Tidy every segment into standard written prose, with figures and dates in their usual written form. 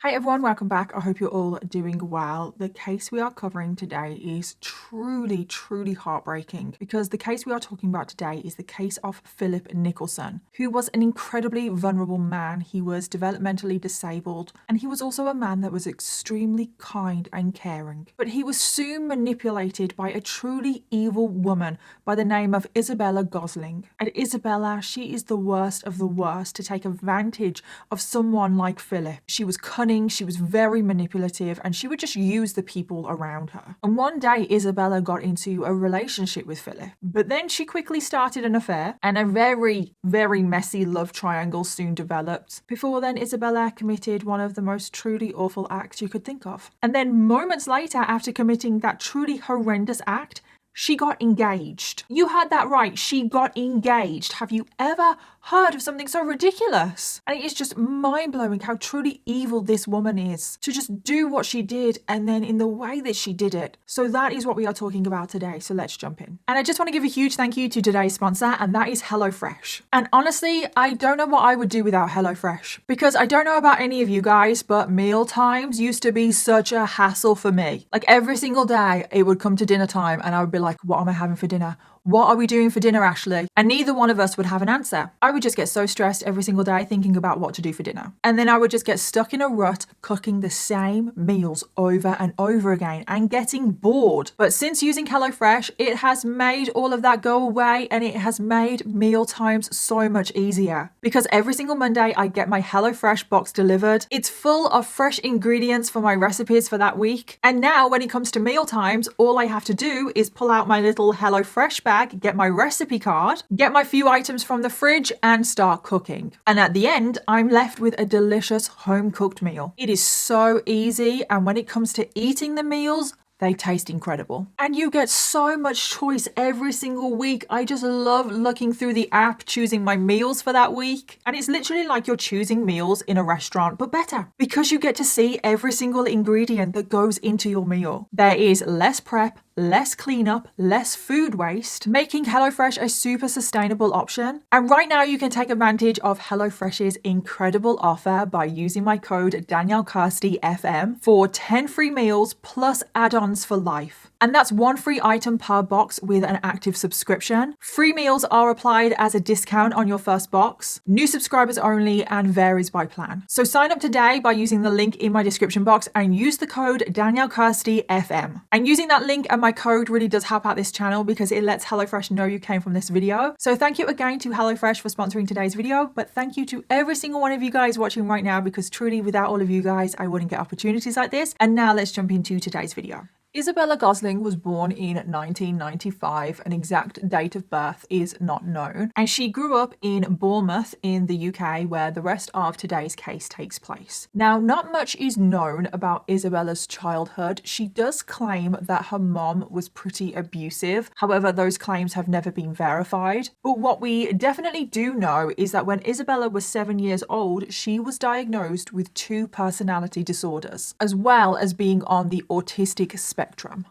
Hi everyone, welcome back. I hope you're all doing well. The case we are covering today is truly heartbreaking because the case we are talking about today is the case of Philip Nicholson, who was an incredibly vulnerable man. He was developmentally disabled and he was also a man that was extremely kind and caring. But he was soon manipulated by a truly evil woman by the name of Isabella Gosling. And Isabella, she is the worst of the worst to take advantage of someone like Philip. She was cunning, she was very manipulative, and she would just use the people around her. And one day Isabella got into a relationship with Philip, but then she quickly started an affair and a very messy love triangle soon developed. Before then, Isabella committed one of the most truly awful acts you could think of. And then moments later, after committing that truly horrendous act, she got engaged. You heard that right. She got engaged. Have you ever heard of something so ridiculous? And it is just mind-blowing how truly evil this woman is to just do what she did and then in the way that she did it. So that is what we are talking about today. So let's jump in. And I just want to give a huge thank you to today's sponsor, and that is HelloFresh. And honestly, I don't know what I would do without HelloFresh, because I don't know about any of you guys, but meal times used to be such a hassle for me. Like every single day it would come to dinner time and I would be like, what am I having for dinner? What are we doing for dinner, Ashley? And neither one of us would have an answer. I would just get so stressed every single day thinking about what to do for dinner. And then I would just get stuck in a rut cooking the same meals over and over again and getting bored. But since using HelloFresh, it has made all of that go away and it has made meal times so much easier. Because every single Monday I get my HelloFresh box delivered. It's full of fresh ingredients for my recipes for that week. And now when it comes to meal times, all I have to do is pull out my little HelloFresh bag, get my recipe card, get my few items from the fridge and start cooking. And at the end, I'm left with a delicious home-cooked meal. It is so easy, and when it comes to eating the meals, they taste incredible. And you get so much choice every single week. I just love looking through the app, choosing my meals for that week. And it's literally like you're choosing meals in a restaurant, but better, because you get to see every single ingredient that goes into your meal. There is less prep, less cleanup, less food waste, making HelloFresh a super sustainable option. And right now you can take advantage of HelloFresh's incredible offer by using my code DanielleKirsty FM for 10 free meals plus add-ons for life. And that's one free item per box with an active subscription. Free meals are applied as a discount on your first box. New subscribers only and varies by plan. So sign up today by using the link in my description box and use the code DanielleKirsty FM. And using that link and my code really does help out this channel because it lets HelloFresh know you came from this video. So thank you again to HelloFresh for sponsoring today's video, but thank you to every single one of you guys watching right now, because truly without all of you guys, I wouldn't get opportunities like this. And now let's jump into today's video. Isabella Gosling was born in 1995. An exact date of birth is not known. And she grew up in Bournemouth in the UK, where the rest of today's case takes place. Now, not much is known about Isabella's childhood. She does claim that her mom was pretty abusive. However, those claims have never been verified. But what we definitely do know is that when Isabella was 7 years old, she was diagnosed with 2 personality disorders, as well as being on the autistic spectrum.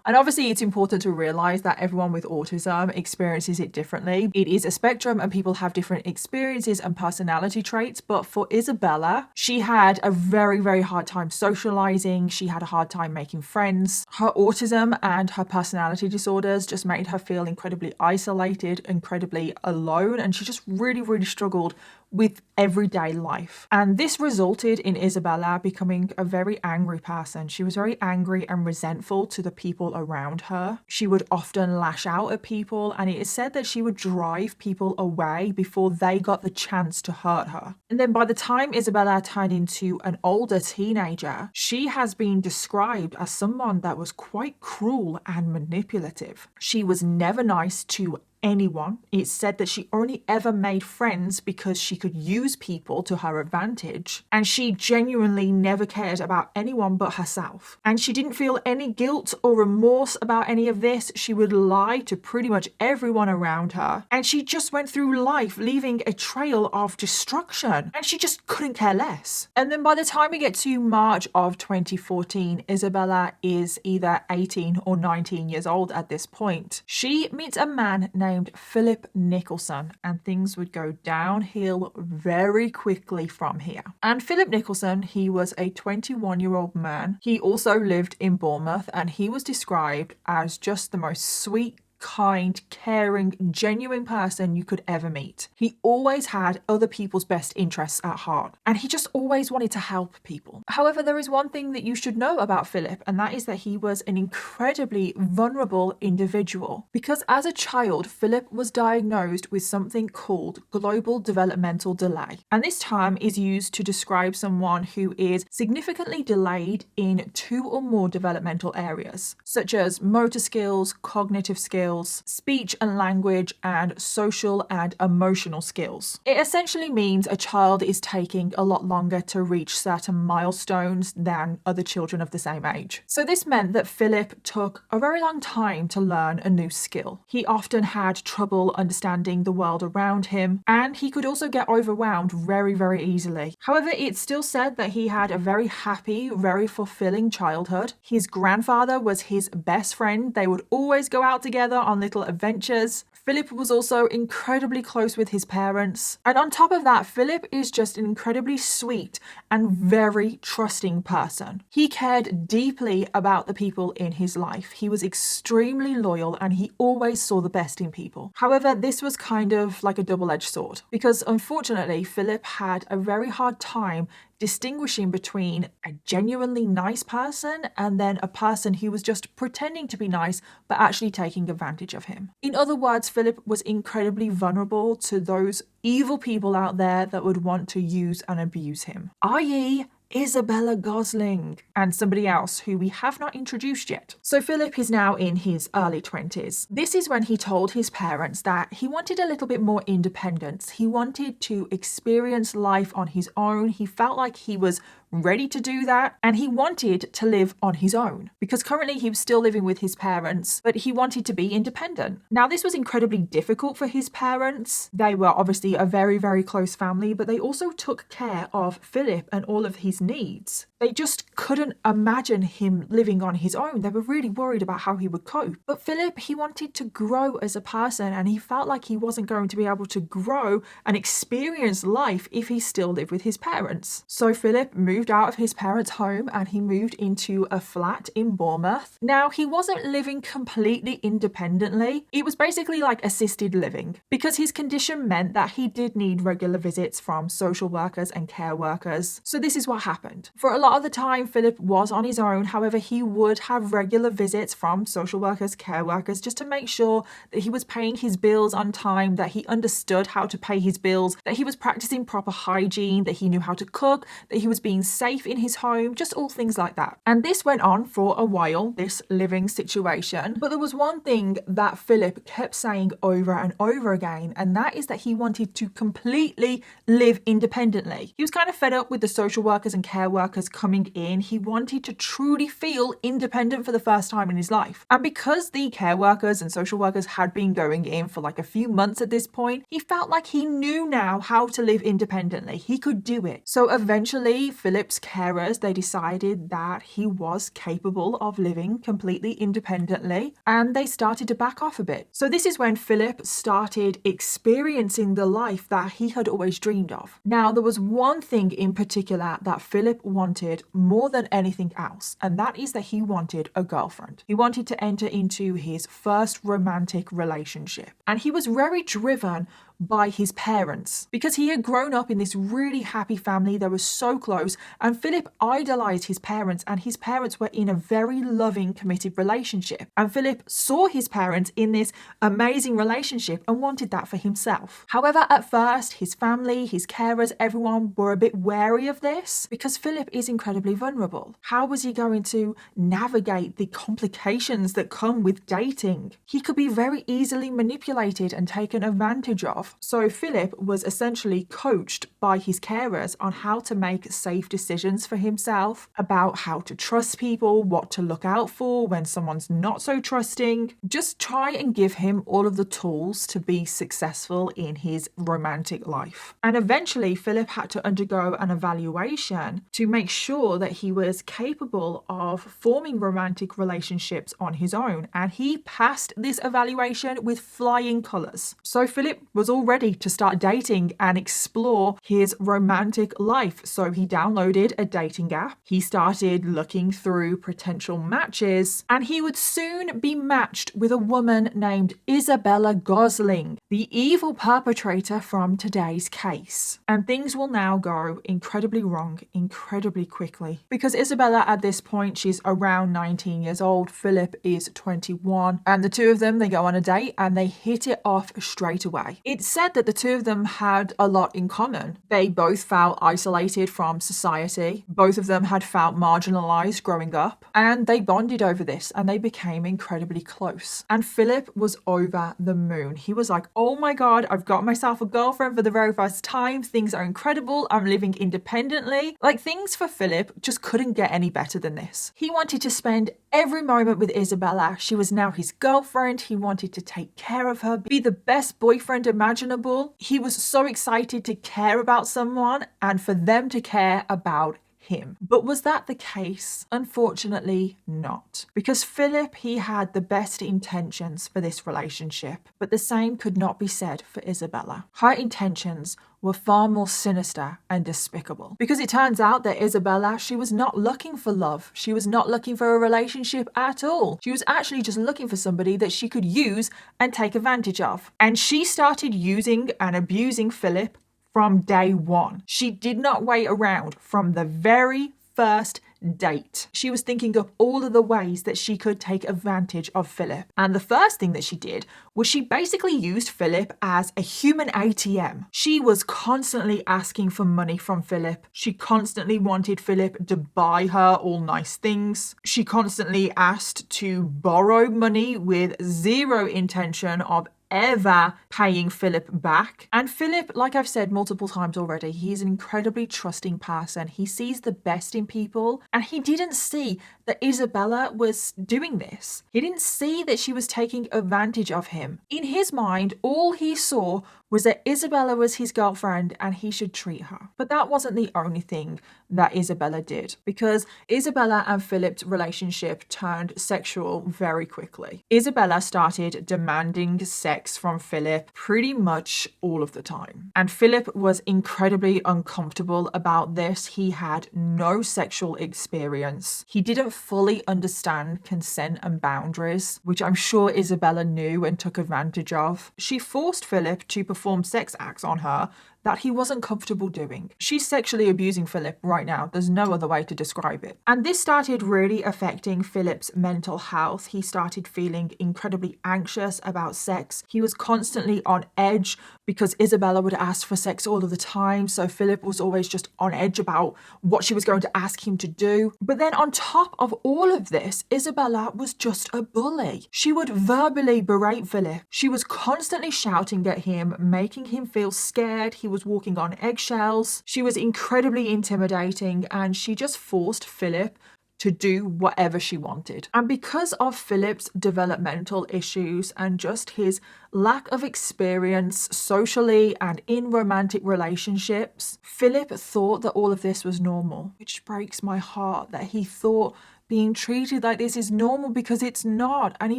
And obviously it's important to realize that everyone with autism experiences it differently. It is a spectrum and people have different experiences and personality traits. But for Isabella, she had a very hard time socializing. She had a hard time making friends. Her autism and her personality disorders just made her feel incredibly isolated, incredibly alone, and she just really struggled with everyday life. And this resulted in Isabella becoming a very angry person. She was very angry and resentful to the people around her. She would often lash out at people, and it is said that she would drive people away before they got the chance to hurt her. And then by the time Isabella turned into an older teenager, she has been described as someone that was quite cruel and manipulative. She was never nice to anyone. It's said that she only ever made friends because she could use people to her advantage, and she genuinely never cared about anyone but herself. And she didn't feel any guilt or remorse about any of this. She would lie to pretty much everyone around her, and she just went through life leaving a trail of destruction, and she just couldn't care less. And then by the time we get to March of 2014, Isabella is either 18 or 19 years old at this point. She meets a man named named Philip Nicholson, and things would go downhill very quickly from here. And Philip Nicholson, he was a 21-year-old man. He also lived in Bournemouth, and he was described as just the most sweet, kind, caring, genuine person you could ever meet. He always had other people's best interests at heart, and he just always wanted to help people. However, there is one thing that you should know about Philip, and that is that he was an incredibly vulnerable individual, because as a child, Philip was diagnosed with something called global developmental delay. And this term is used to describe someone who is significantly delayed in 2 or more developmental areas, such as motor skills, cognitive skills, speech and language, and social and emotional skills. It essentially means a child is taking a lot longer to reach certain milestones than other children of the same age. So this meant that Philip took a very long time to learn a new skill. He often had trouble understanding the world around him, and he could also get overwhelmed very, very easily. However, it's still said that he had a very happy, very fulfilling childhood. His grandfather was his best friend. They would always go out together on little adventures. Philip was also incredibly close with his parents. And on top of that, Philip is just an incredibly sweet and very trusting person. He cared deeply about the people in his life. He was extremely loyal, and he always saw the best in people. However, this was kind of like a double-edged sword, because unfortunately, Philip had a very hard time distinguishing between a genuinely nice person and then a person who was just pretending to be nice but actually taking advantage of him. In other words, Philip was incredibly vulnerable to those evil people out there that would want to use and abuse him, i.e., Isabella Gosling and somebody else who we have not introduced yet. So Philip is now in his early 20s. This is when he told his parents that he wanted a little bit more independence. He wanted to experience life on his own. He felt like he was ready to do that, and he wanted to live on his own, because currently he was still living with his parents, but he wanted to be independent. Now, this was incredibly difficult for his parents. They were obviously a very, very close family, but they also took care of Philip and all of his needs. They just couldn't imagine him living on his own. They were really worried about how he would cope. But Philip, he wanted to grow as a person, and he felt like he wasn't going to be able to grow and experience life if he still lived with his parents. So Philip moved out of his parents' home, and he moved into a flat in Bournemouth. Now, he wasn't living completely independently. It was basically like assisted living, because his condition meant that he did need regular visits from social workers and care workers. So this is what happened. For a lot of the time, Philip was on his own. However, he would have regular visits from social workers, care workers, just to make sure that he was paying his bills on time, that he understood how to pay his bills, that he was practicing proper hygiene, that he knew how to cook, that he was being safe in his home, just all things like that. And this went on for a while, this living situation. But there was one thing that Philip kept saying over and over again, and that is that he wanted to completely live independently. He was kind of fed up with the social workers and care workers coming in. He wanted to truly feel independent for the first time in his life. And because the care workers and social workers had been going in for like a few months at this point, he felt like he knew now how to live independently. He could do it. So eventually, Philip's carers, they decided that he was capable of living completely independently, and they started to back off a bit. So this is when Philip started experiencing the life that he had always dreamed of. Now, there was one thing in particular that Philip wanted more than anything else, and that is that he wanted a girlfriend. He wanted to enter into his first romantic relationship, and he was very driven by his parents, because he had grown up in this really happy family. They were so close, and Philip idolized his parents, and his parents were in a very loving, committed relationship. And Philip saw his parents in this amazing relationship and wanted that for himself. However, at first, his family, his carers, everyone were a bit wary of this, because Philip is incredibly vulnerable. How was he going to navigate the complications that come with dating? He could be very easily manipulated and taken advantage of. of. So Philip was essentially coached by his carers on how to make safe decisions for himself, about how to trust people, what to look out for when someone's not so trusting. Just try and give him all of the tools to be successful in his romantic life. And eventually Philip had to undergo an evaluation to make sure that he was capable of forming romantic relationships on his own, and he passed this evaluation with flying colours. So Philip was all ready to start dating and explore his romantic life. So he downloaded a dating app, he started looking through potential matches, and he would soon be matched with a woman named Isabella Gosling, the evil perpetrator from today's case. And things will now go incredibly wrong incredibly quickly, because Isabella at this point, she's around 19 years old, Philip is 21, and the two of them, they go on a date and they hit it off straight away. It's said that the two of them had a lot in common. They both felt isolated from society, both of them had felt marginalized growing up, and they bonded over this and they became incredibly close. And Philip was over the moon. He was like, oh my god, I've got myself a girlfriend for the very first time, things are incredible, I'm living independently. Like, things for Philip just couldn't get any better than this. He wanted to spend every moment with Isabella. She was now his girlfriend. He wanted to take care of her, be the best boyfriend imaginable. He was so excited to care about someone and for them to care about him. But was that the case? Unfortunately not. Because Philip, he had the best intentions for this relationship, but the same could not be said for Isabella. Her intentions were far more sinister and despicable. Because it turns out that Isabella, she was not looking for love. She was not looking for a relationship at all. She was actually just looking for somebody that she could use and take advantage of. And she started using and abusing Philip from day one. She did not wait around. From the very first date, she was thinking of all of the ways that she could take advantage of Philip. And the first thing that she did was she basically used Philip as a human ATM. She was constantly asking for money from Philip. She constantly wanted Philip to buy her all nice things. She constantly asked to borrow money with zero intention of ever paying Philip back. And Philip, like I've said multiple times already, he's an incredibly trusting person. He sees the best in people, and he didn't see that Isabella was doing this. He didn't see that she was taking advantage of him. In his mind, all he saw was that Isabella was his girlfriend and he should treat her. But that wasn't the only thing that Isabella did, because Isabella and Philip's relationship turned sexual very quickly. Isabella started demanding sex from Philip pretty much all of the time. And Philip was incredibly uncomfortable about this. He had no sexual experience. He didn't fully understand consent and boundaries, which I'm sure Isabella knew and took advantage of. She forced Philip to perform sex acts on her that he wasn't comfortable doing. She's sexually abusing Philip right now. There's no other way to describe it. And this started really affecting Philip's mental health. He started feeling incredibly anxious about sex. He was constantly on edge because Isabella would ask for sex all of the time. So Philip was always just on edge about what she was going to ask him to do. But then on top of all of this, Isabella was just a bully. She would verbally berate Philip. She was constantly shouting at him, making him feel scared. He was walking on eggshells. She was incredibly intimidating, and she just forced Philip to do whatever she wanted. And because of Philip's developmental issues and just his lack of experience socially and in romantic relationships, Philip thought that all of this was normal, which breaks my heart that he thought being treated like this is normal, because it's not, and he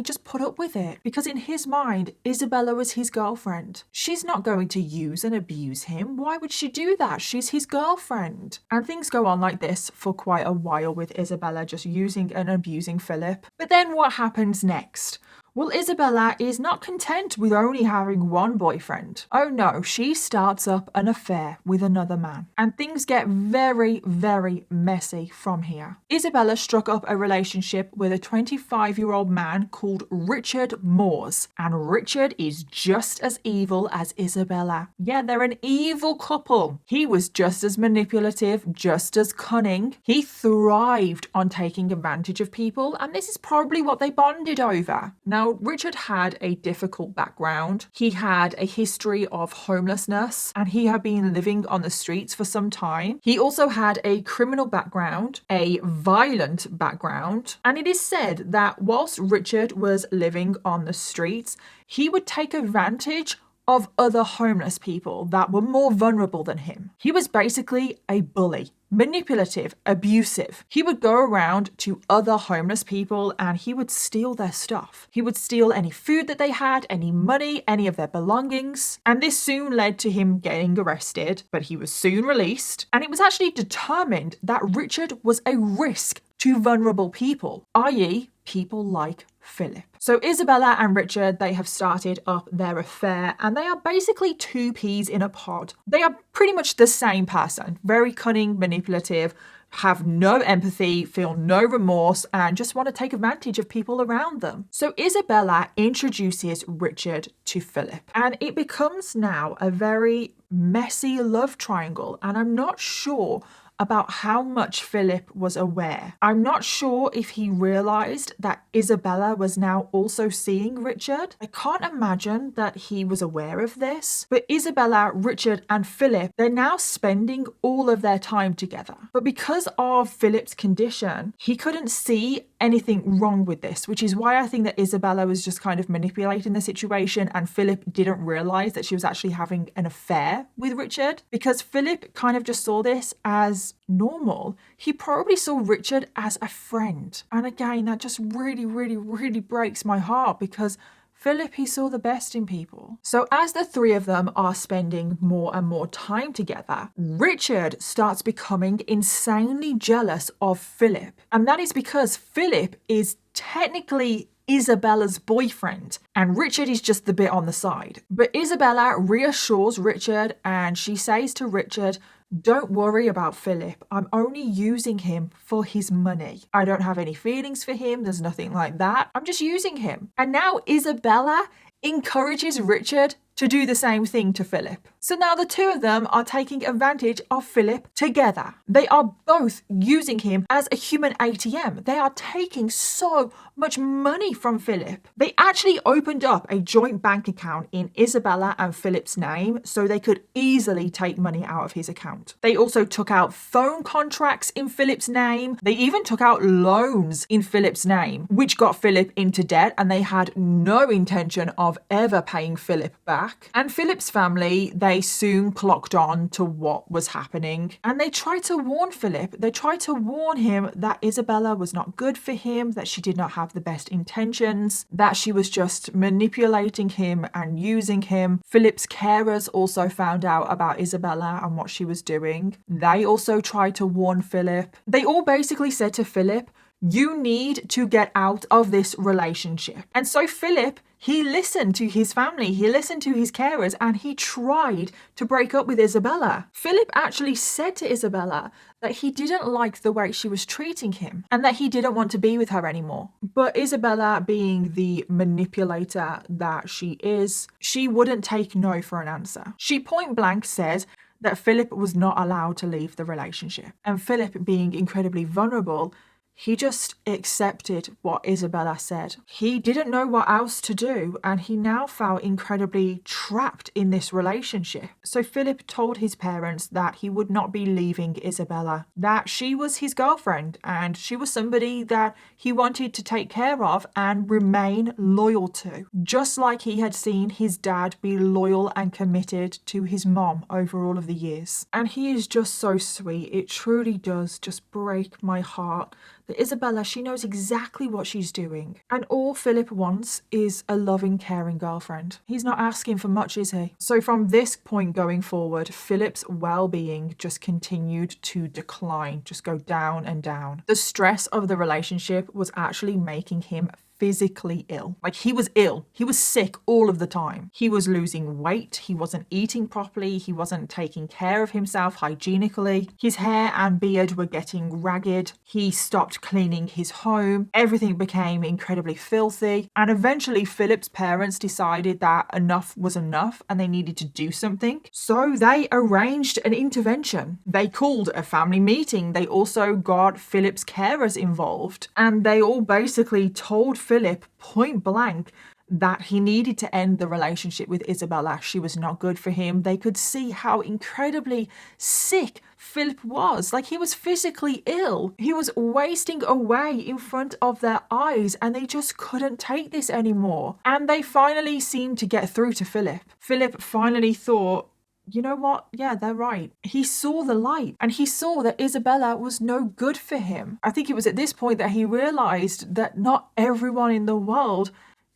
just put up with it because in his mind Isabella was his girlfriend. She's not going to use and abuse him. Why would she do that? She's his girlfriend. And things go on like this for quite a while, with Isabella just using and abusing Philip. But then what happens next? Well, Isabella is not content with only having one boyfriend. Oh no, she starts up an affair with another man. And things get very, very messy from here. Isabella struck up a relationship with a 25-year-old man called Richard Moores. And Richard is just as evil as Isabella. Yeah, they're an evil couple. He was just as manipulative, just as cunning. He thrived on taking advantage of people, and this is probably what they bonded over. Now, Now, Richard had a difficult background. He had a history of homelessness and he had been living on the streets for some time. He also had a criminal background, a violent background, and it is said that whilst Richard was living on the streets, he would take advantage of other homeless people that were more vulnerable than him. He was basically a bully. Manipulative, abusive. He would go around to other homeless people and he would steal their stuff. He would steal any food that they had, any money, any of their belongings. And this soon led to him getting arrested, but he was soon released. And it was actually determined that Richard was a risk to vulnerable people, i.e. people like Philip. So Isabella and Richard, they have started up their affair and they are basically two peas in a pod. They are pretty much the same person, very cunning, manipulative, have no empathy, feel no remorse, and just want to take advantage of people around them. So Isabella introduces Richard to Philip and it becomes now a very messy love triangle, and I'm not sure about how much Philip was aware. I'm not sure if he realized that Isabella was now also seeing Richard. I can't imagine that he was aware of this. But Isabella, Richard, and Philip, they're now spending all of their time together. But because of Philip's condition, he couldn't see anything wrong with this, which is why I think that Isabella was just kind of manipulating the situation and Philip didn't realize that she was actually having an affair with Richard, because Philip kind of just saw this as normal. He probably saw Richard as a friend. And again, that just really breaks my heart, because Philip, he saw the best in people. So as the three of them are spending more and more time together, Richard starts becoming insanely jealous of Philip. And that is because Philip is technically Isabella's boyfriend and Richard is just the bit on the side. But Isabella reassures Richard and she says to Richard, "Don't worry about Philip. I'm only using him for his money. I don't have any feelings for him. There's nothing like that. I'm just using him." And now Isabella encourages Richard to do the same thing to Philip. So now the two of them are taking advantage of Philip together. They are both using him as a human ATM. They are taking so much money from Philip. They actually opened up a joint bank account in Isabella and Philip's name so they could easily take money out of his account. They also took out phone contracts in Philip's name. They even took out loans in Philip's name, which got Philip into debt, and they had no intention of ever paying Philip back. And Philip's family, they soon clocked on to what was happening. And they tried to warn Philip. They tried to warn him that Isabella was not good for him, that she did not have the best intentions, that she was just manipulating him and using him. Philip's carers also found out about Isabella and what she was doing. They also tried to warn Philip. They all basically said to Philip, "You need to get out of this relationship." And so Philip, he listened to his family, he listened to his carers, and he tried to break up with Isabella. Philip actually said to Isabella that he didn't like the way she was treating him and that he didn't want to be with her anymore. But Isabella, being the manipulator that she is, she wouldn't take no for an answer. She point blank said that Philip was not allowed to leave the relationship. And Philip, being incredibly vulnerable, he just accepted what Isabella said. He didn't know what else to do, and he now felt incredibly trapped in this relationship. So Philip told his parents that he would not be leaving Isabella, that she was his girlfriend, and she was somebody that he wanted to take care of and remain loyal to, just like he had seen his dad be loyal and committed to his mom over all of the years. And he is just so sweet. It truly does just break my heart that Isabella, she knows exactly what she's doing. And all Philip wants is a loving, caring girlfriend. He's not asking for much, is he? So from this point going forward, Philip's well-being just continued to decline, just go down and down. The stress of the relationship was actually making him physically ill. Like, he was ill. He was sick all of the time. He was losing weight. He wasn't eating properly. He wasn't taking care of himself hygienically. His hair and beard were getting ragged. He stopped cleaning his home. Everything became incredibly filthy. And eventually Philip's parents decided that enough was enough and they needed to do something. So they arranged an intervention. They called a family meeting. They also got Philip's carers involved. And they all basically told Philip point blank that he needed to end the relationship with Isabella. She was not good for him. They could see how incredibly sick Philip was. Like, he was physically ill. He was wasting away in front of their eyes, and they just couldn't take this anymore. And they finally seemed to get through to Philip. Philip finally thought, you know what? Yeah, they're right. He saw the light, and he saw that Isabella was no good for him. I think it was at this point that he realized that not everyone in the world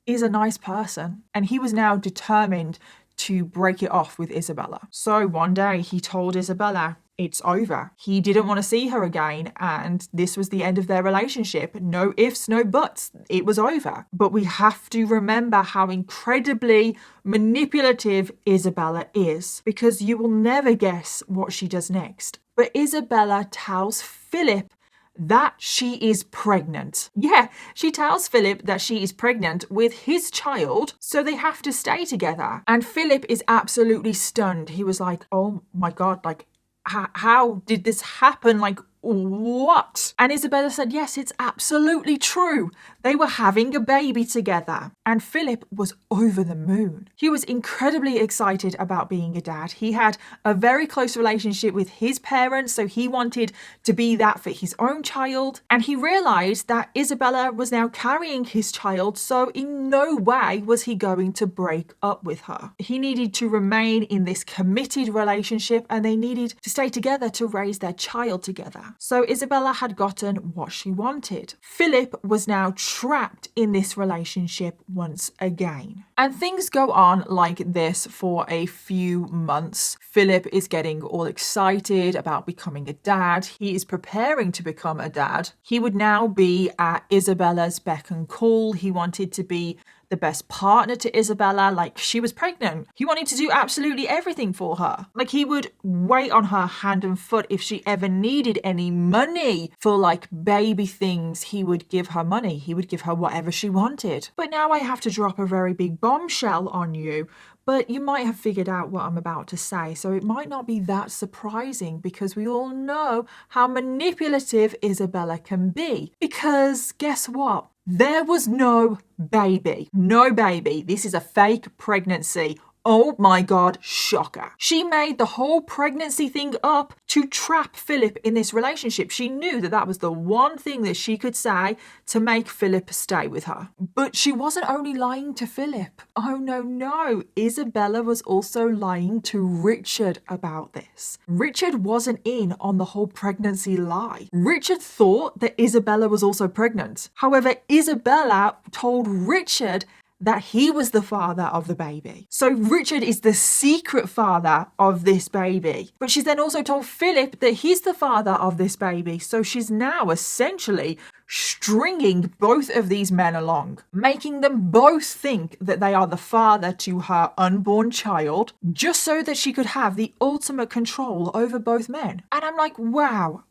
is a nice person, and he was now determined to break it off with Isabella. So one day he told Isabella it's over. He didn't want to see her again, and this was the end of their relationship. No ifs, no buts. It was over. But we have to remember how incredibly manipulative Isabella is, because you will never guess what she does next. But Isabella tells Philip that she is pregnant. Yeah, she tells Philip that she is pregnant with his child, so they have to stay together. And Philip is absolutely stunned. He was like, oh my God, like, how did this happen? Like, what? And Isabella said, yes, it's absolutely true. They were having a baby together. And Philip was over the moon. He was incredibly excited about being a dad. He had a very close relationship with his parents, so he wanted to be that for his own child. And he realized that Isabella was now carrying his child, so in no way was he going to break up with her. He needed to remain in this committed relationship, and they needed to stay together to raise their child together. So Isabella had gotten what she wanted. Philip was now trapped in this relationship once again. And things go on like this for a few months. Philip is getting all excited about becoming a dad. He is preparing to become a dad. He would now be at Isabella's beck and call. He wanted to be the best partner to Isabella. Like, she was pregnant. He wanted to do absolutely everything for her. Like, he would wait on her hand and foot. If she ever needed any money for like baby things, he would give her money. He would give her whatever she wanted. But now I have to drop a very big bombshell on you. But you might have figured out what I'm about to say, so it might not be that surprising, because we all know how manipulative Isabella can be. Because guess what? There was no baby. No baby. This is a fake pregnancy. Oh my God, shocker. She made the whole pregnancy thing up to trap Philip in this relationship. She knew that that was the one thing that she could say to make Philip stay with her. But she wasn't only lying to Philip. Oh no. Isabella was also lying to Richard about this. Richard wasn't in on the whole pregnancy lie. Richard thought that Isabella was also pregnant. However, Isabella told Richard that he was the father of the baby. So Richard is the secret father of this baby. But she's then also told Philip that he's the father of this baby. So she's now essentially stringing both of these men along, making them both think that they are the father to her unborn child, just so that she could have the ultimate control over both men. And I'm like, wow.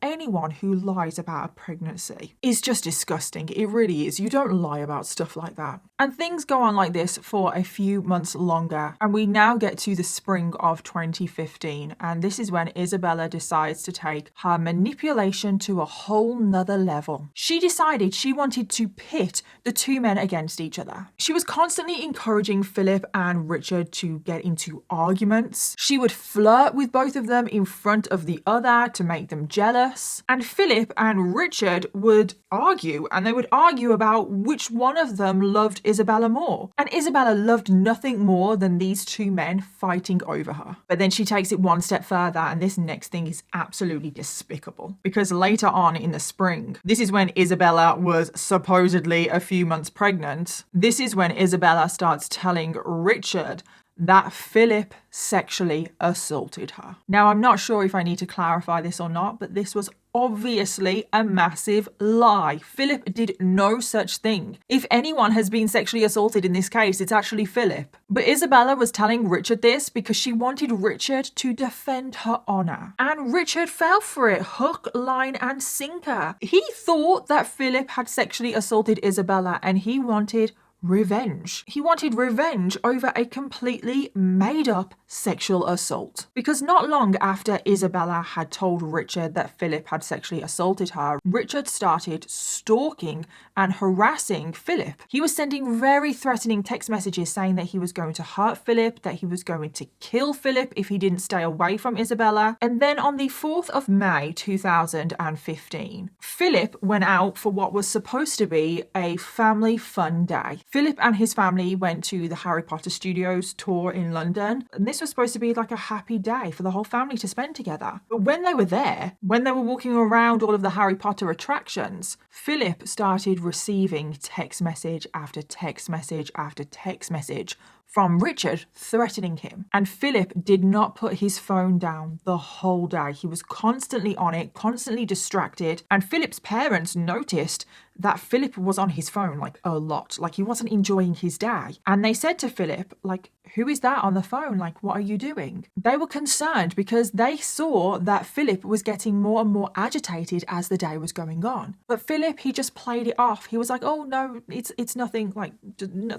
Anyone who lies about a pregnancy is just disgusting. It really is. You don't lie about stuff like that. And things go on like this for a few months longer. And we now get to the spring of 2015. And this is when Isabella decides to take her manipulation to a whole nother level. She decided she wanted to pit the two men against each other. She was constantly encouraging Philip and Richard to get into arguments. She would flirt with both of them in front of the other to make them jealous. And Philip and Richard would argue, and they would argue about which one of them loved Isabella more. And Isabella loved nothing more than these two men fighting over her. But then she takes it one step further, and this next thing is absolutely despicable. Because later on in the spring, this is when Isabella was supposedly a few months pregnant. This is when Isabella starts telling Richard that Philip sexually assaulted her. Now, I'm not sure if I need to clarify this or not, but this was obviously a massive lie. Philip did no such thing. If anyone has been sexually assaulted in this case, it's actually Philip. But Isabella was telling Richard this because she wanted Richard to defend her honor. And Richard fell for it, hook, line, and sinker. He thought that Philip had sexually assaulted Isabella, and he wanted revenge. He wanted revenge over a completely made up sexual assault. Because not long after Isabella had told Richard that Philip had sexually assaulted her, Richard started stalking and harassing Philip. He was sending very threatening text messages saying that he was going to hurt Philip, that he was going to kill Philip if he didn't stay away from Isabella. And then on the 4th of May 2015, Philip went out for what was supposed to be a family fun day. Philip and his family went to the Harry Potter Studios tour in London, and this was supposed to be like a happy day for the whole family to spend together. But when they were there, when they were walking around all of the Harry Potter attractions, Philip started receiving text message after text message after text message from Richard threatening him. And Philip did not put his phone down the whole day. He was constantly on it, constantly distracted. And Philip's parents noticed that Philip was on his phone like a lot, like he wasn't enjoying his day. And they said to Philip, like, who is that on the phone? Like, what are you doing? They were concerned because they saw that Philip was getting more and more agitated as the day was going on. But Philip, he just played it off. He was like, oh no, it's nothing, like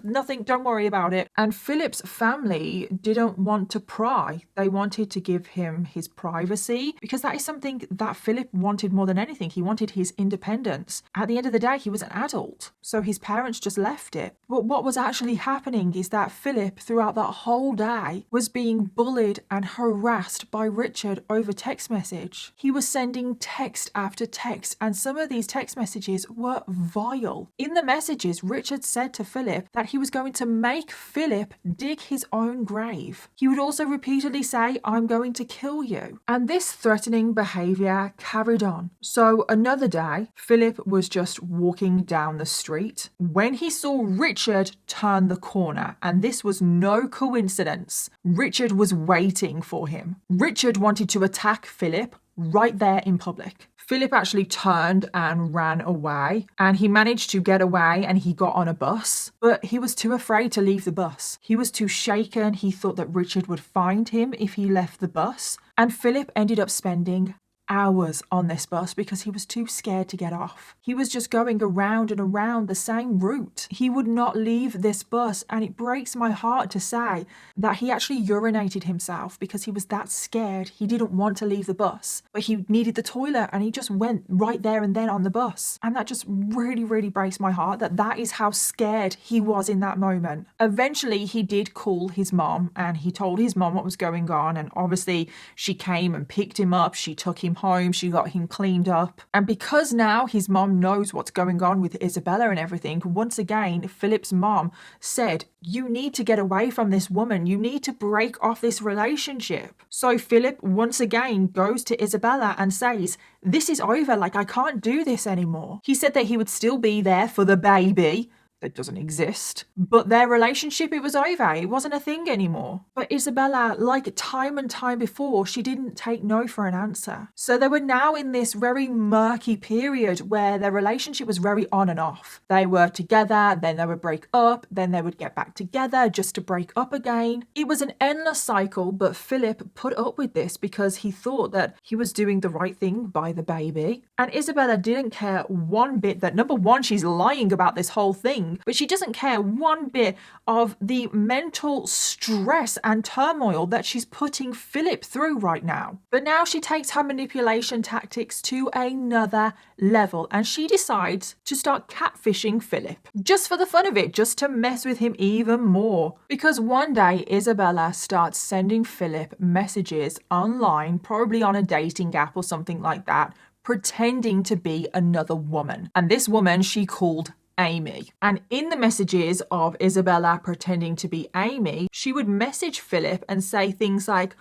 nothing, don't worry about it. And Philip's family didn't want to pry. They wanted to give him his privacy because that is something that Philip wanted more than anything. He wanted his independence. At the end of the day, he was an adult, so his parents just left it. But what was actually happening is that Philip, throughout that whole day, was being bullied and harassed by Richard over text message. He was sending text after text, and some of these text messages were vile. In the messages, Richard said to Philip that he was going to make Philip dig his own grave. He would also repeatedly say, I'm going to kill you. And this threatening behavior carried on. So another day, Philip was just walking down the street when he saw Richard turn the corner, and this was no coincidence. Richard was waiting for him. Richard wanted to attack Philip right there in public. Philip actually turned and ran away, and he managed to get away and he got on a bus, but he was too afraid to leave the bus. He was too shaken. He thought that Richard would find him if he left the bus, and Philip ended up spending hours on this bus because he was too scared to get off. He was just going around and around the same route. He would not leave this bus, and it breaks my heart to say that he actually urinated himself because he was that scared. He didn't want to leave the bus, but he needed the toilet and he just went right there and then on the bus. And that just really, really breaks my heart that is how scared he was in that moment. Eventually, he did call his mom and he told his mom what was going on, and obviously she came and picked him up. She took him home, she got him cleaned up. And because now his mom knows what's going on with Isabella and everything, once again, Philip's mom said, you need to get away from this woman. You need to break off this relationship. So Philip once again goes to Isabella and says, this is over. Like, I can't do this anymore. He said that he would still be there for the baby. That doesn't exist. But their relationship, it was over. It wasn't a thing anymore. But Isabella, like time and time before, she didn't take no for an answer. So they were now in this very murky period where their relationship was very on and off. They were together, then they would break up, then they would get back together just to break up again. It was an endless cycle, but Philip put up with this because he thought that he was doing the right thing by the baby. And Isabella didn't care one bit that, number one, she's lying about this whole thing, but she doesn't care one bit of the mental stress and turmoil that she's putting Philip through right now. But now she takes her manipulation tactics to another level, and she decides to start catfishing Philip. Just for the fun of it, just to mess with him even more. Because one day Isabella starts sending Philip messages online, probably on a dating app or something like that, pretending to be another woman. And this woman she called Amy. And in the messages of Isabella pretending to be Amy, she would message Philip and say things like,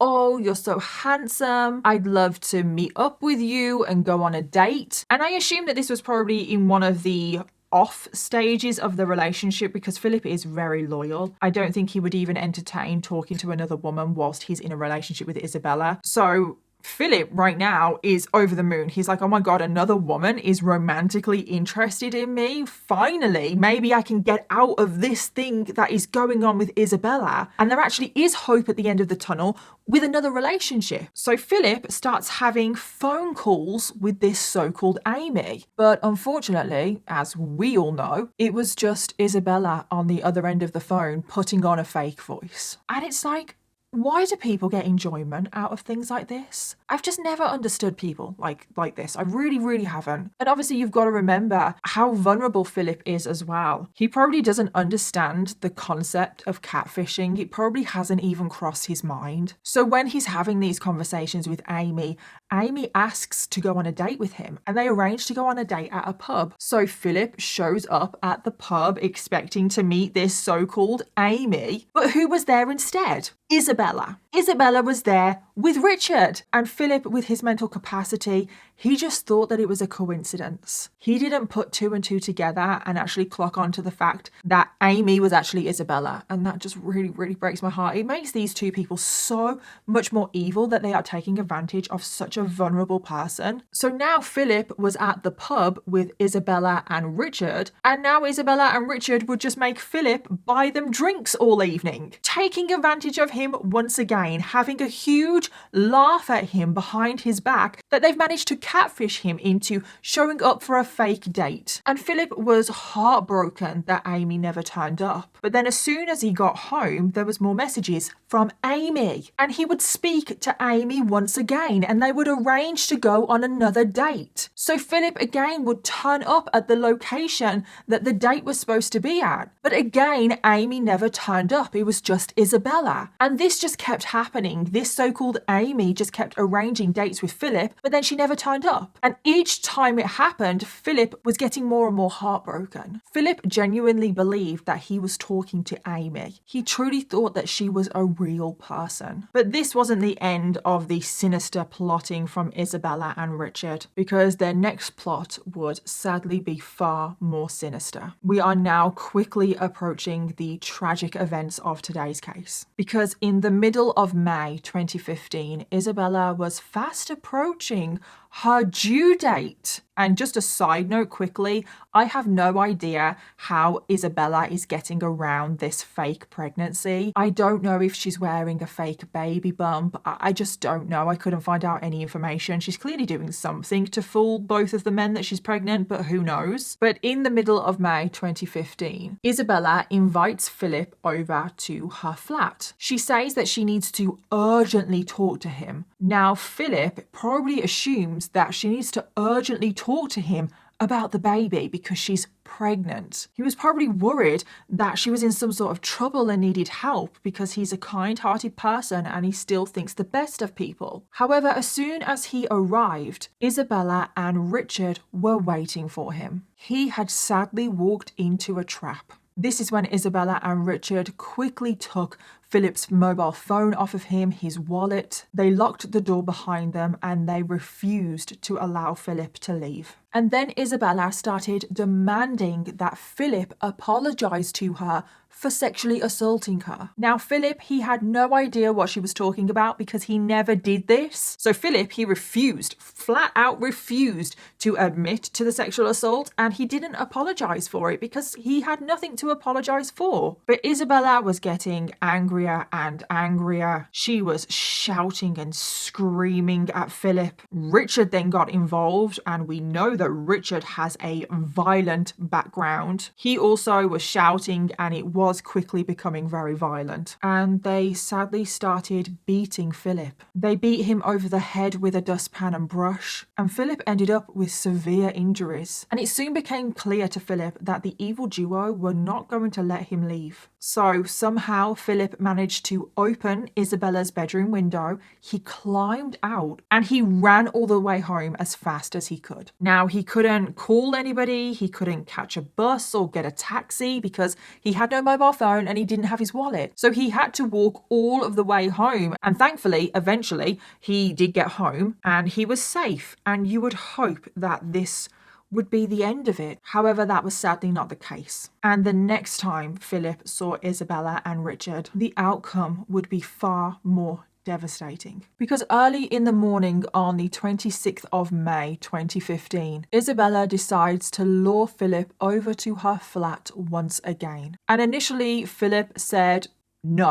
oh, you're so handsome. I'd love to meet up with you and go on a date. And I assume that this was probably in one of the off stages of the relationship because Philip is very loyal. I don't think he would even entertain talking to another woman whilst he's in a relationship with Isabella. So Philip right now is over the moon. He's like, oh my God, another woman is romantically interested in me. Finally, maybe I can get out of this thing that is going on with Isabella. And there actually is hope at the end of the tunnel with another relationship. So Philip starts having phone calls with this so-called Amy. But unfortunately, as we all know, it was just Isabella on the other end of the phone putting on a fake voice. And it's like, why do people get enjoyment out of things like this? I've just never understood people like this. I really haven't. And obviously you've got to remember how vulnerable Philip is as well. He probably doesn't understand the concept of catfishing. It probably hasn't even crossed his mind. So when he's having these conversations with Amy, Amy asks to go on a date with him and they arrange to go on a date at a pub. So Philip shows up at the pub expecting to meet this so-called Amy, but who was there instead? Isabella. Isabella was there with Richard. And Philip, with his mental capacity, he just thought that it was a coincidence. He didn't put two and two together and actually clock onto the fact that Amy was actually Isabella. And that just really breaks my heart. It makes these two people so much more evil that they are taking advantage of such a vulnerable person. So now Philip was at the pub with Isabella and Richard, and now Isabella and Richard would just make Philip buy them drinks all evening, taking advantage of him once again, having a huge laugh at him behind his back that they've managed to catfish him into showing up for a fake date. And Philip was heartbroken that Amy never turned up. But then as soon as he got home, there was more messages from Amy, and he would speak to Amy once again and they would arrange to go on another date. So Philip again would turn up at the location that the date was supposed to be at. But again, Amy never turned up. It was just Isabella. And this just kept happening. This so-called Amy just kept arranging dates with Philip, but then she never turned up. And each time it happened, Philip was getting more and more heartbroken. Philip genuinely believed that he was talking to Amy. He truly thought that she was a real person. But this wasn't the end of the sinister plotting from Isabella and Richard, because their next plot would sadly be far more sinister. We are now quickly approaching the tragic events of today's case, because in the middle of May 2015, Isabella was fast approaching her due date. And just a side note quickly, I have no idea how Isabella is getting around this fake pregnancy. I don't know if she's wearing a fake baby bump. I just don't know. I couldn't find out any information. She's clearly doing something to fool both of the men that she's pregnant, but who knows? But in the middle of May 2015, Isabella invites Philip over to her flat. She says that she needs to urgently talk to him. Now, Philip probably assumes that she needs to urgently talk to him about the baby because she's pregnant. He was probably worried that she was in some sort of trouble and needed help because he's a kind-hearted person and he still thinks the best of people. However, as soon as he arrived, Isabella and Richard were waiting for him. He had sadly walked into a trap. This is when Isabella and Richard quickly took Philip's mobile phone off of him, his wallet. They locked the door behind them and they refused to allow Philip to leave. And then Isabella started demanding that Philip apologize to her for sexually assaulting her. Now, Philip, he had no idea what she was talking about because he never did this. So Philip, he refused, flat out refused to admit to the sexual assault, and he didn't apologize for it because he had nothing to apologize for. But Isabella was getting angrier and angrier. She was shouting and screaming at Philip. Richard then got involved, and we know that Richard has a violent background. He also was shouting, and it was quickly becoming very violent. And they sadly started beating Philip. They beat him over the head with a dustpan and brush, and Philip ended up with severe injuries. And it soon became clear to Philip that the evil duo were not going to let him leave. So somehow Philip managed to open Isabella's bedroom window. He climbed out and he ran all the way home as fast as he could. Now, he couldn't call anybody, he couldn't catch a bus or get a taxi because he had no mobile phone and he didn't have his wallet. So he had to walk all of the way home. And thankfully, eventually, he did get home and he was safe. And you would hope that this would be the end of it. However, that was sadly not the case. And the next time Philip saw Isabella and Richard, the outcome would be far more devastating. Because early in the morning on the 26th of May 2015, Isabella decides to lure Philip over to her flat once again. And initially, Philip said, "No.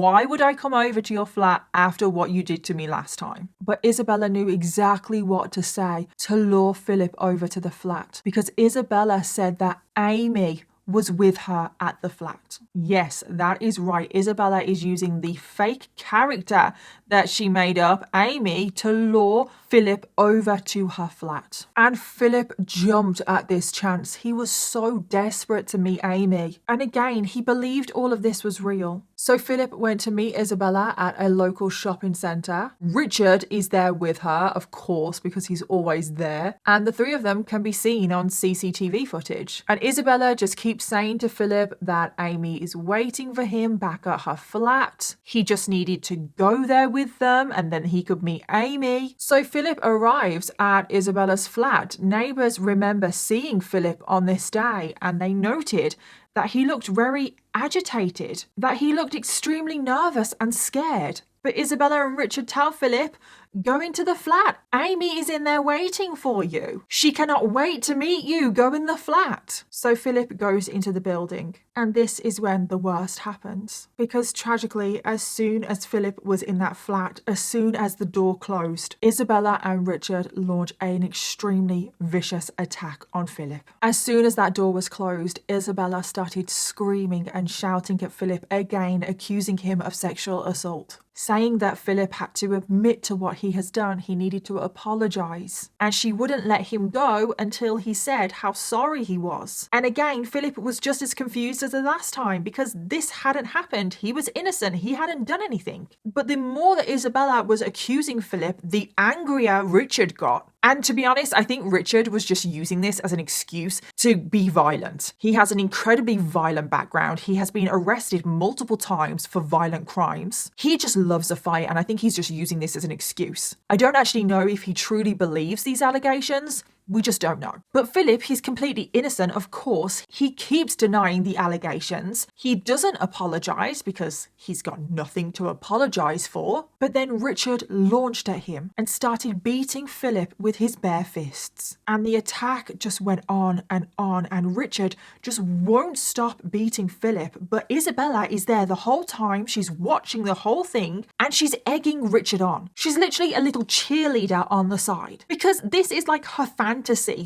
Why would I come over to your flat after what you did to me last time?" But Isabella knew exactly what to say to lure Philip over to the flat, because Isabella said that Amy was with her at the flat. Yes, that is right. Isabella is using the fake character that she made up, Amy, to lure Philip over to her flat. And Philip jumped at this chance. He was so desperate to meet Amy. And again, he believed all of this was real. So Philip went to meet Isabella at a local shopping centre. Richard is there with her, of course, because he's always there. And the three of them can be seen on CCTV footage. And Isabella just keeps saying to Philip that Amy is waiting for him back at her flat. He just needed to go there with them and then he could meet Amy. So Philip arrives at Isabella's flat. Neighbours remember seeing Philip on this day and they noted that he looked very agitated, that he looked extremely nervous and scared. But Isabella and Richard tell Philip, "Go into the flat. Amy is in there waiting for you. She cannot wait to meet you. Go in the flat." So Philip goes into the building. And this is when the worst happens. Because tragically, as soon as Philip was in that flat, as soon as the door closed, Isabella and Richard launch an extremely vicious attack on Philip. As soon as that door was closed, Isabella started screaming and shouting at Philip again, accusing him of sexual assault, saying that Philip had to admit to what he has done. He needed to apologize. And she wouldn't let him go until he said how sorry he was. And again, Philip was just as confused as the last time because this hadn't happened. He was innocent. He hadn't done anything. But the more that Isabella was accusing Philip, the angrier Richard got. And to be honest, I think Richard was just using this as an excuse to be violent. He has an incredibly violent background. He has been arrested multiple times for violent crimes. He just loves a fight, and I think he's just using this as an excuse. I don't actually know if he truly believes these allegations. We just don't know. But Philip, he's completely innocent, of course. He keeps denying the allegations. He doesn't apologise because he's got nothing to apologise for. But then Richard launched at him and started beating Philip with his bare fists. And the attack just went on, and Richard just won't stop beating Philip. But Isabella is there the whole time. She's watching the whole thing and she's egging Richard on. She's literally a little cheerleader on the side. Because this is like her fantasy.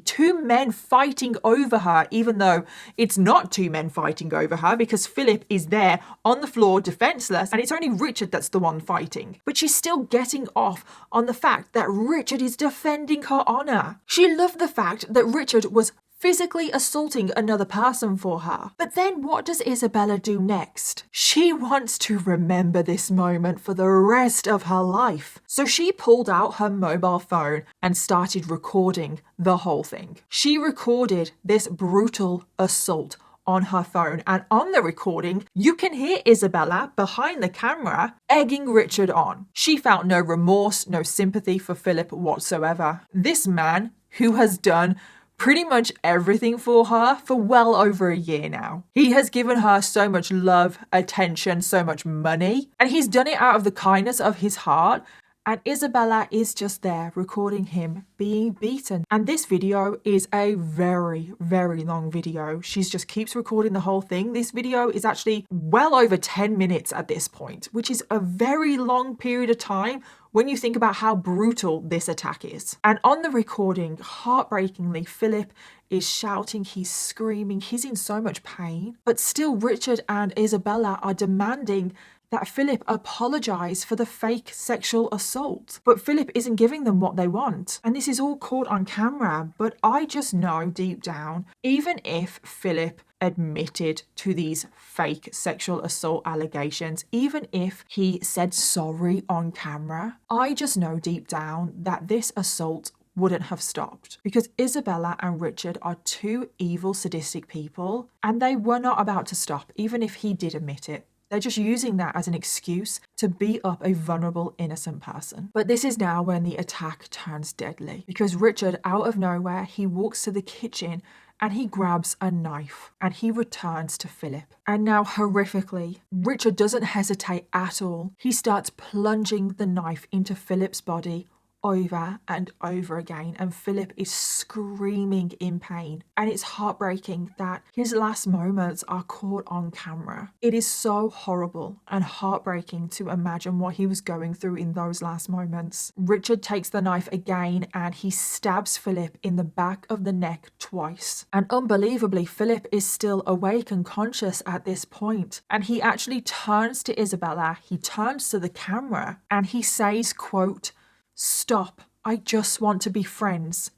Two men fighting over her, even though it's not two men fighting over her because Philip is there on the floor defenseless and it's only Richard that's the one fighting. But she's still getting off on the fact that Richard is defending her honor. She loved the fact that Richard was physically assaulting another person for her. But then what does Isabella do next? She wants to remember this moment for the rest of her life. So she pulled out her mobile phone and started recording the whole thing. She recorded this brutal assault on her phone, and on the recording you can hear Isabella behind the camera egging Richard on. She felt no remorse, no sympathy for Philip whatsoever. This man who has done pretty much everything for her for well over a year now. He has given her so much love, attention, so much money, and he's done it out of the kindness of his heart. And Isabella is just there recording him being beaten. And this video is a very, very long video. She just keeps recording the whole thing. This video is actually well over 10 minutes at this point, which is a very long period of time when you think about how brutal this attack is. And on the recording, heartbreakingly, Philip is shouting, he's screaming, he's in so much pain. But still, Richard and Isabella are demanding that Philip apologise for the fake sexual assault. But Philip isn't giving them what they want. And this is all caught on camera. But I just know deep down, even if Philip admitted to these fake sexual assault allegations, even if he said sorry on camera, I just know deep down that this assault wouldn't have stopped, because Isabella and Richard are two evil, sadistic people, and they were not about to stop, even if he did admit it. They're just using that as an excuse to beat up a vulnerable, innocent person. But this is now when the attack turns deadly, because Richard, out of nowhere, he walks to the kitchen and he grabs a knife and he returns to Philip. And now, horrifically, Richard doesn't hesitate at all. He starts plunging the knife into Philip's body over and over again, and Philip is screaming in pain. And it's heartbreaking that his last moments are caught on camera. It is so horrible and heartbreaking to imagine what he was going through in those last moments. Richard takes the knife again and he stabs Philip in the back of the neck twice. And unbelievably, Philip is still awake and conscious at this point. And he actually turns to Isabella, he turns to the camera, and he says, quote, "Stop, I just want to be friends,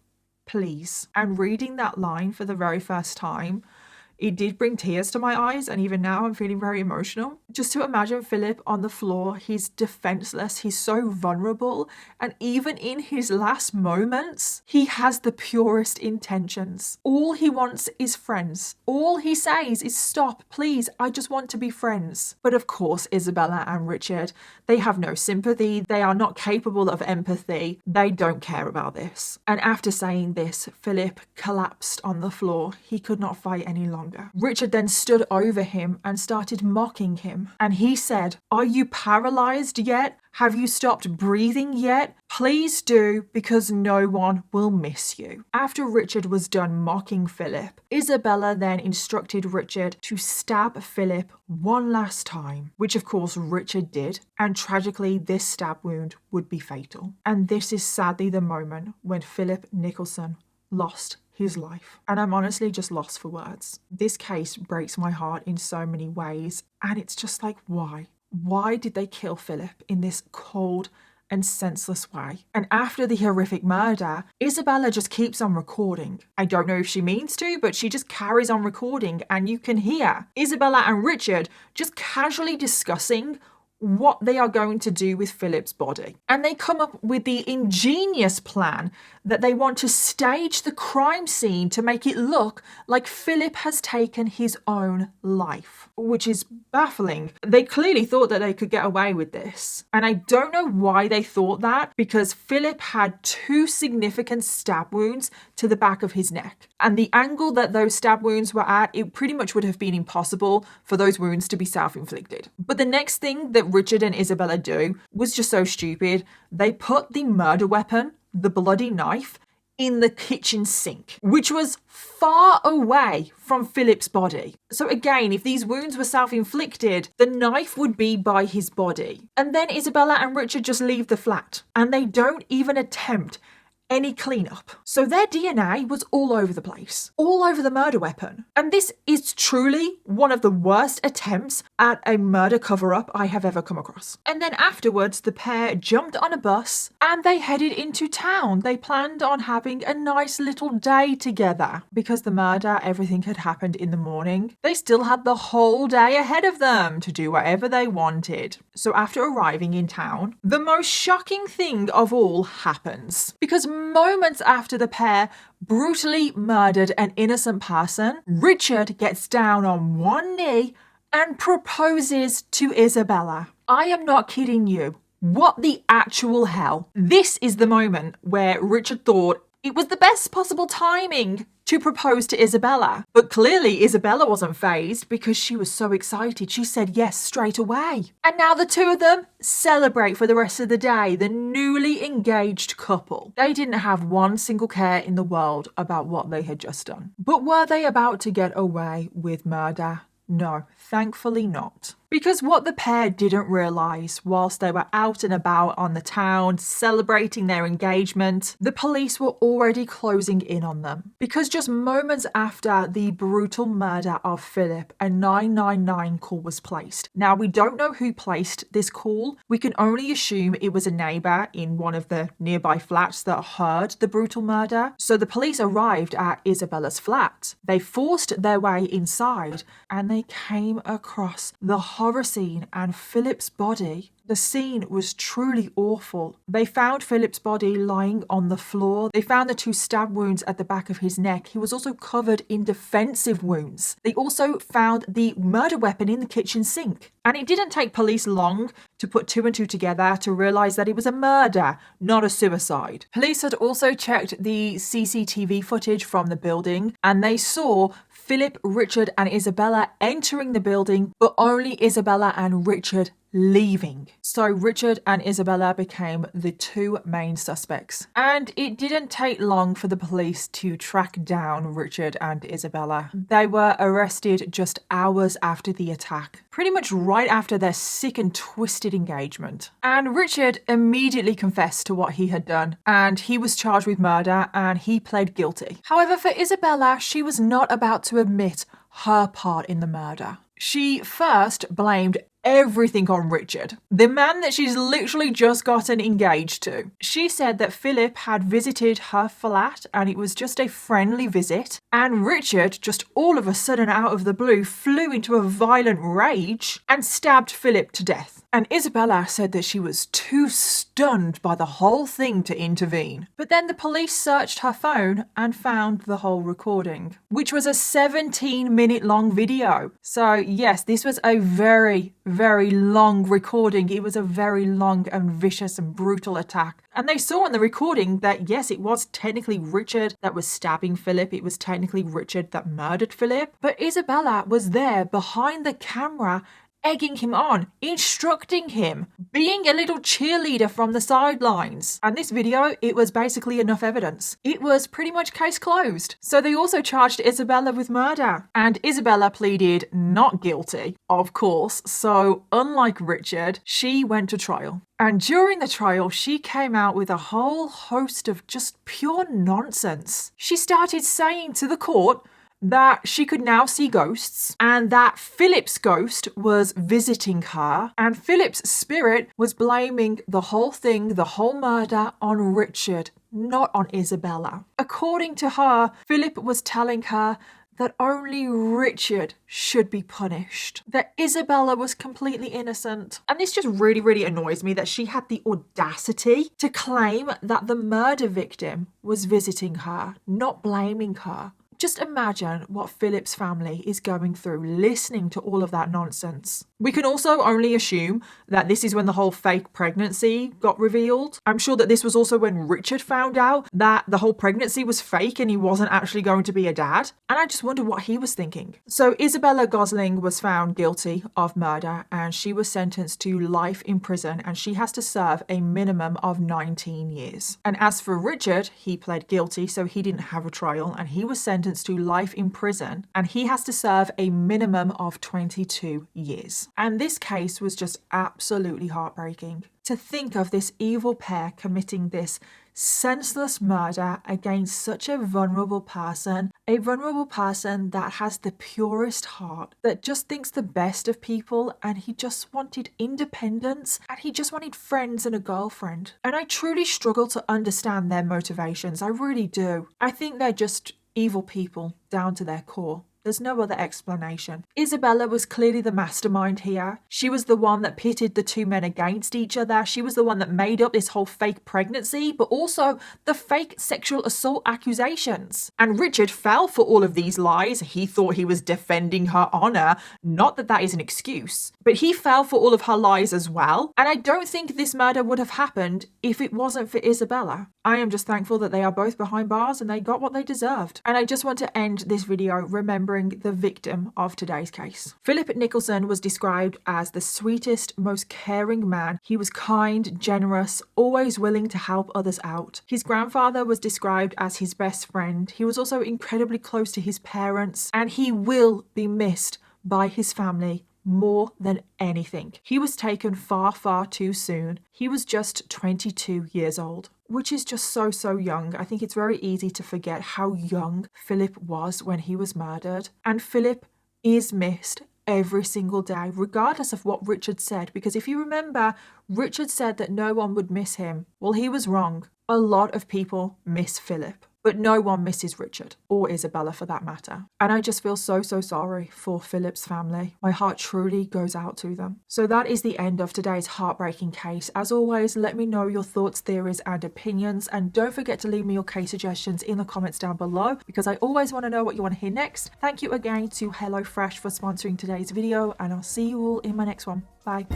please." And reading that line for the very first time, it did bring tears to my eyes, and even now I'm feeling very emotional. Just to imagine Philip on the floor, he's defenseless, he's so vulnerable, and even in his last moments, he has the purest intentions. All he wants is friends. All he says is, "Stop, please, I just want to be friends." But of course, Isabella and Richard, they have no sympathy, they are not capable of empathy, they don't care about this. And after saying this, Philip collapsed on the floor. He could not fight any longer. Richard then stood over him and started mocking him. And he said, "Are you paralyzed yet? Have you stopped breathing yet? Please do, because no one will miss you." After Richard was done mocking Philip, Isabella then instructed Richard to stab Philip one last time, which of course Richard did. And tragically, this stab wound would be fatal. And this is sadly the moment when Philip Nicholson lost his life. And I'm honestly just lost for words. This case breaks my heart in so many ways. And it's just like, why? Why did they kill Philip in this cold and senseless way? And after the horrific murder, Isabella just keeps on recording. I don't know if she means to, but she just carries on recording, and you can hear Isabella and Richard just casually discussing what they are going to do with Philip's body. And they come up with the ingenious plan that they want to stage the crime scene to make it look like Philip has taken his own life, which is baffling. They clearly thought that they could get away with this. And I don't know why they thought that, because Philip had 2 significant stab wounds to the back of his neck. And the angle that those stab wounds were at, it pretty much would have been impossible for those wounds to be self-inflicted. But the next thing that Richard and Isabella do was just so stupid. They put the murder weapon, the bloody knife, in the kitchen sink, which was far away from Philip's body. So again, if these wounds were self-inflicted, the knife would be by his body. And then Isabella and Richard just leave the flat, and they don't even attempt any cleanup. So their DNA was all over the place, all over the murder weapon. And this is truly one of the worst attempts at a murder cover-up I have ever come across. And then afterwards, the pair jumped on a bus and they headed into town. They planned on having a nice little day together. Because the murder, everything had happened in the morning, they still had the whole day ahead of them to do whatever they wanted. So after arriving in town, the most shocking thing of all happens. Because moments after the pair brutally murdered an innocent person, Richard gets down on one knee and proposes to Isabella. I am not kidding you. What the actual hell? This is the moment where Richard thought it was the best possible timing to propose to Isabella. But clearly Isabella wasn't fazed, because she was so excited. She said yes straight away. And now the two of them celebrate for the rest of the day, the newly engaged couple. They didn't have one single care in the world about what they had just done. But were they about to get away with murder? No, thankfully not. Because what the pair didn't realise whilst they were out and about on the town celebrating their engagement, the police were already closing in on them. Because just moments after the brutal murder of Philip, a 999 call was placed. Now, we don't know who placed this call. We can only assume it was a neighbour in one of the nearby flats that heard the brutal murder. So the police arrived at Isabella's flat. They forced their way inside and they came across the horror scene, and Philip's body The scene was truly awful. They found Philip's body lying on the floor. They found the 2 stab wounds at the back of his neck. He was also covered in defensive wounds. They also found the murder weapon in the kitchen sink. And it didn't take police long to put 2 and 2 together to realise that it was a murder, not a suicide. Police had also checked the CCTV footage from the building, and they saw Philip, Richard and Isabella entering the building, but only Isabella and Richard leaving. So Richard and Isabella became the 2 main suspects. And it didn't take long for the police to track down Richard and Isabella. They were arrested just hours after the attack, pretty much right after their sick and twisted engagement. And Richard immediately confessed to what he had done, and he was charged with murder and he pled guilty. However, for Isabella, she was not about to admit her part in the murder. She first blamed everything on Richard, the man that she's literally just gotten engaged to. She said that Philip had visited her flat and it was just a friendly visit, and Richard just all of a sudden out of the blue flew into a violent rage and stabbed Philip to death. And Isabella said that she was too stunned by the whole thing to intervene. But then the police searched her phone and found the whole recording, which was a 17-minute long video. So yes, this was a very long recording. It was a very long and vicious and brutal attack. And they saw in the recording that yes, it was technically Richard that was stabbing Philip. It was technically Richard that murdered Philip. But Isabella was there behind the camera, egging him on, instructing him, being a little cheerleader from the sidelines. And this video, it was basically enough evidence. It was pretty much case closed. So they also charged Isabella with murder. And Isabella pleaded not guilty, of course. So unlike Richard, she went to trial. And during the trial, she came out with a whole host of just pure nonsense. She started saying to the court that she could now see ghosts, and that Philip's ghost was visiting her, and Philip's spirit was blaming the whole thing, the whole murder, on Richard, not on Isabella. According to her, Philip was telling her that only Richard should be punished, that Isabella was completely innocent. And this just really annoys me that she had the audacity to claim that the murder victim was visiting her, not blaming her. Just imagine what Philip's family is going through listening to all of that nonsense. We can also only assume that this is when the whole fake pregnancy got revealed. I'm sure that this was also when Richard found out that the whole pregnancy was fake and he wasn't actually going to be a dad. And I just wonder what he was thinking. So Isabella Gosling was found guilty of murder and she was sentenced to life in prison, and she has to serve a minimum of 19 years. And as for Richard, he pled guilty, so he didn't have a trial, and he was sentenced to life in prison, and he has to serve a minimum of 22 years. And this case was just absolutely heartbreaking. To think of this evil pair committing this senseless murder against such a vulnerable person that has the purest heart, that just thinks the best of people, and he just wanted independence, and he just wanted friends and a girlfriend. And I truly struggle to understand their motivations. I really do. I think they're just evil people down to their core. There's no other explanation. Isabella was clearly the mastermind here. She was the one that pitted the 2 men against each other. She was the one that made up this whole fake pregnancy, but also the fake sexual assault accusations. And Richard fell for all of these lies. He thought he was defending her honor. Not that that is an excuse, but he fell for all of her lies as well. And I don't think this murder would have happened if it wasn't for Isabella. I am just thankful that they are both behind bars and they got what they deserved. And I just want to end this video remembering the victim of today's case. Philip Nicholson was described as the sweetest, most caring man. He was kind, generous, always willing to help others out. His grandfather was described as his best friend. He was also incredibly close to his parents, and he will be missed by his family more than anything. He was taken far too soon. He was just 22 years old, which is just so young. I think it's very easy to forget how young Philip was when he was murdered. And Philip is missed every single day, regardless of what Richard said. Because if you remember, Richard said that no one would miss him. Well, he was wrong. A lot of people miss Philip. But no one misses Richard, or Isabella for that matter. And I just feel so sorry for Philip's family. My heart truly goes out to them. So that is the end of today's heartbreaking case. As always, let me know your thoughts, theories, and opinions. And don't forget to leave me your case suggestions in the comments down below, because I always want to know what you want to hear next. Thank you again to HelloFresh for sponsoring today's video, and I'll see you all in my next one. Bye.